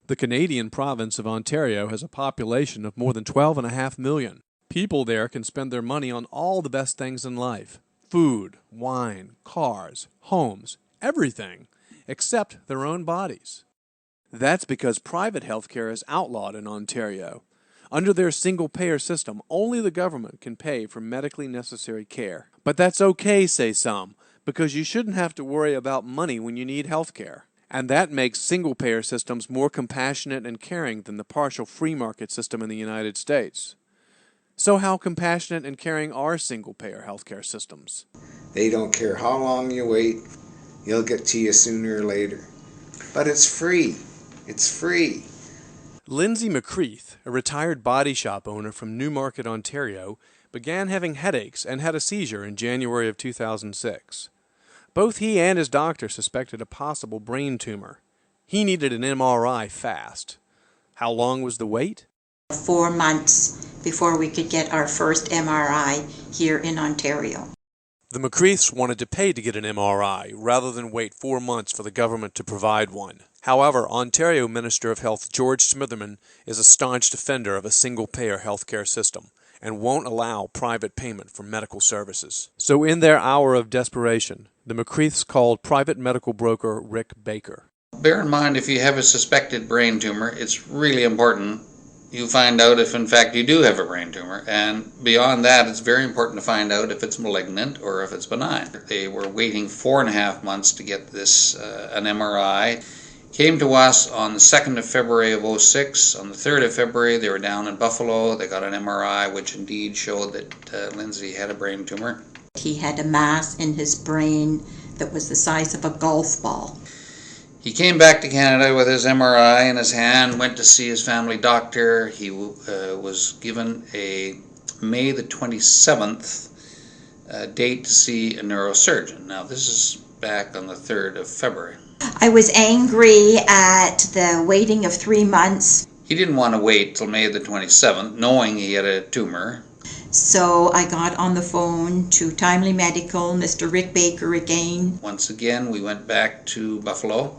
The Canadian province of Ontario has a population of more than 12.5 million. People there can spend their money on all the best things in life: food, wine, cars, homes, everything, except their own bodies. That's because private healthcare is outlawed in Ontario. Under their single-payer system, only the government can pay for medically necessary care. But that's okay, say some, because you shouldn't have to worry about money when you need healthcare. And that makes single-payer systems more compassionate and caring than the partial free market system in the United States. So how compassionate and caring are single-payer healthcare systems? They don't care how long you wait, you'll get to you sooner or later. But it's free. It's free. Lindsay McCreath, a retired body shop owner from Newmarket, Ontario, began having headaches and had a seizure in January of 2006. Both he and his doctor suspected a possible brain tumor. He needed an MRI fast. How long was the wait? 4 months before we could get our first MRI here in Ontario. The McCreaths wanted to pay to get an MRI rather than wait 4 months for the government to provide one. However, Ontario Minister of Health George Smitherman is a staunch defender of a single-payer healthcare system and won't allow private payment for medical services. So in their hour of desperation, the McCreaths called private medical broker Rick Baker. Bear in mind, if you have a suspected brain tumor, it's really important you find out if in fact you do have a brain tumor, and beyond that it's very important to find out if it's malignant or if it's benign. They were waiting 4.5 months to get this an MRI. Came to us on the 2nd of February of 06. On the 3rd of February they were down in Buffalo. They got an MRI which indeed showed that Lindsay had a brain tumor. He had a mass in his brain that was the size of a golf ball. He came back to Canada with his MRI in his hand, went to see his family doctor. He was given a May the 27th date to see a neurosurgeon. Now this is back on the 3rd of February. I was angry at the waiting of 3 months. He didn't want to wait till May the 27th, knowing he had a tumor. So I got on the phone to Timely Medical, Mr. Rick Baker again. Once again, we went back to Buffalo.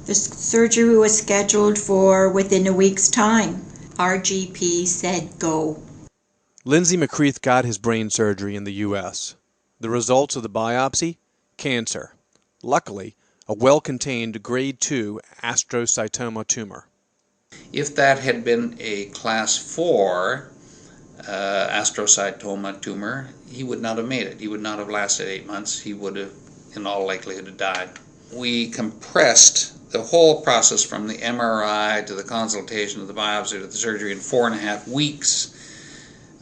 The surgery was scheduled for within a week's time. Our GP said go. Lindsay McCreath got his brain surgery in the U.S. The results of the biopsy? Cancer. Luckily, a well-contained grade 2 astrocytoma tumor. If that had been a class 4 astrocytoma tumor, he would not have made it. He would not have lasted 8 months. He would have, in all likelihood, have died. We compressed the whole process from the MRI to the consultation to the biopsy to the surgery in 4.5 weeks.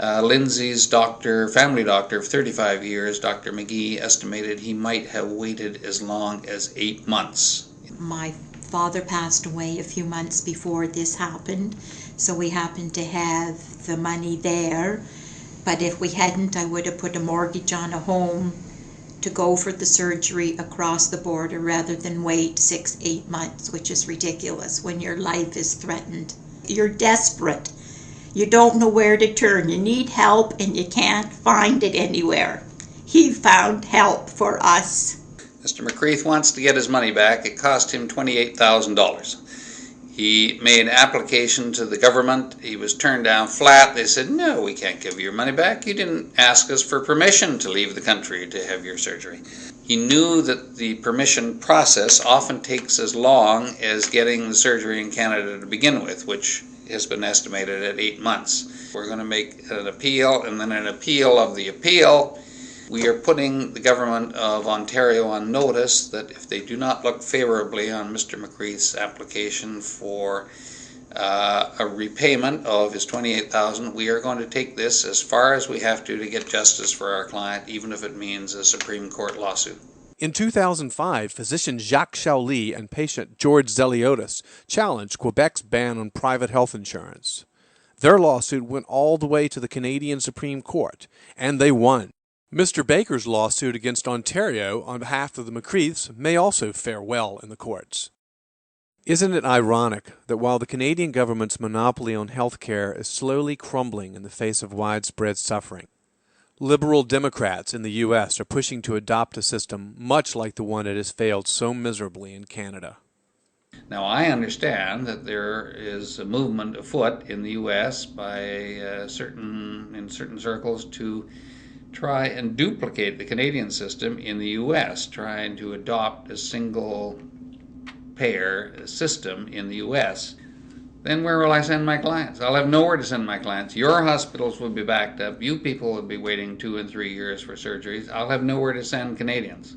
Lindsay's doctor, family doctor of 35 years, Dr. McGee, estimated he might have waited as long as 8 months. My father passed away a few months before this happened, so we happened to have the money there. But if we hadn't, I would have put a mortgage on a home to go for the surgery across the border rather than wait 6-8 months, which is ridiculous when your life is threatened. You're desperate. You don't know where to turn. You need help and you can't find it anywhere. He found help for us. Mr. McCreath wants to get his money back. It cost him $28,000. He made an application to the government. He was turned down flat. They said, no, we can't give you your money back. You didn't ask us for permission to leave the country to have your surgery. He knew that the permission process often takes as long as getting the surgery in Canada to begin with, which has been estimated at 8 months. We're going to make an appeal, and then an appeal of the appeal. We are putting the government of Ontario on notice that if they do not look favorably on Mr. McCreath's application for a repayment of his $28,000, we are going to take this as far as we have to get justice for our client, even if it means a Supreme Court lawsuit. In 2005, physician Jacques Chauly and patient George Zeliotis challenged Quebec's ban on private health insurance. Their lawsuit went all the way to the Canadian Supreme Court, and they won. Mr. Baker's lawsuit against Ontario on behalf of the McCreaths may also fare well in the courts. Isn't it ironic that while the Canadian government's monopoly on health care is slowly crumbling in the face of widespread suffering, liberal Democrats in the U.S. are pushing to adopt a system much like the one that has failed so miserably in Canada? Now, I understand that there is a movement afoot in the U.S. by in certain circles to try and duplicate the Canadian system in the U.S., trying to adopt a single payer system in the U.S. Then where will I send my clients? I'll have nowhere to send my clients. Your hospitals will be backed up. You people will be waiting 2 and 3 years for surgeries. I'll have nowhere to send Canadians.